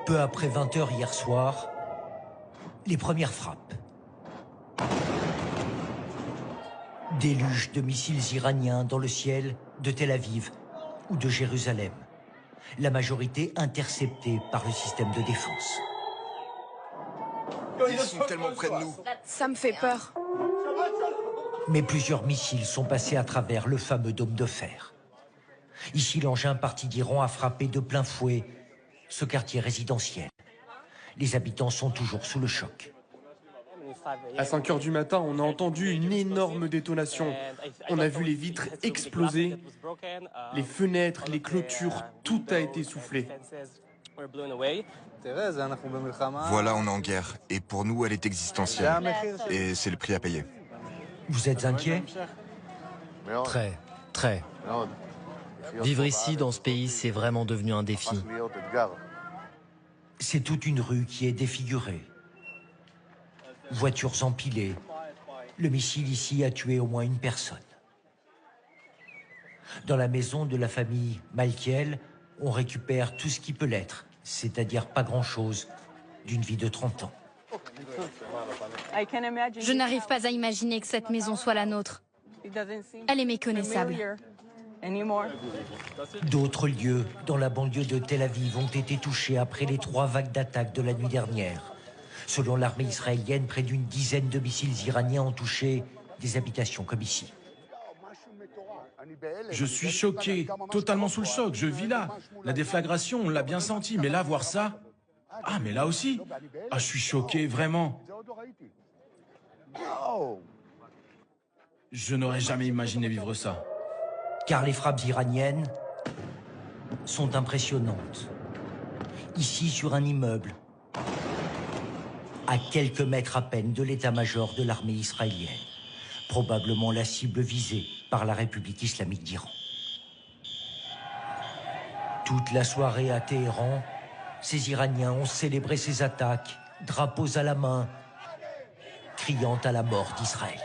Peu après 20 h hier soir, les premières frappes. Déluge de missiles iraniens dans le ciel de Tel Aviv ou de Jérusalem. La majorité interceptée par le système de défense. Ils sont tellement près de nous. Ça me fait peur. Mais plusieurs missiles sont passés à travers le fameux dôme de fer. Ici, l'engin parti d'Iran a frappé de plein fouet ce quartier résidentiel. Les habitants sont toujours sous le choc. À 5 h du matin, on a entendu une énorme détonation. On a vu les vitres exploser, les fenêtres, les clôtures, tout a été soufflé. Voilà, on est en guerre. Et pour nous, elle est existentielle. Et c'est le prix à payer. Vous êtes inquiet? Très. Vivre ici, dans ce pays, c'est vraiment devenu un défi. C'est toute une rue qui est défigurée. Voitures empilées. Le missile ici a tué au moins une personne. Dans la maison de la famille Malkiel, on récupère tout ce qui peut l'être, c'est-à-dire pas grand-chose d'une vie de 30 ans. Je n'arrive pas à imaginer que cette maison soit la nôtre. Elle est méconnaissable. D'autres lieux dans la banlieue de Tel Aviv ont été touchés après les 3 vagues d'attaques de la nuit dernière. Selon l'armée israélienne, près d'une dizaine de missiles iraniens ont touché des habitations comme ici. Je suis choqué, totalement sous le choc. Je vis là. La déflagration, on l'a bien senti. Mais là, voir ça... Ah, mais là aussi. Ah, je suis choqué, vraiment. Je n'aurais jamais imaginé vivre ça. Car les frappes iraniennes sont impressionnantes. Ici, sur un immeuble, à quelques mètres à peine de l'état-major de l'armée israélienne, probablement la cible visée par la République islamique d'Iran. Toute la soirée à Téhéran, ces Iraniens ont célébré ces attaques, drapeaux à la main, criant à la mort d'Israël.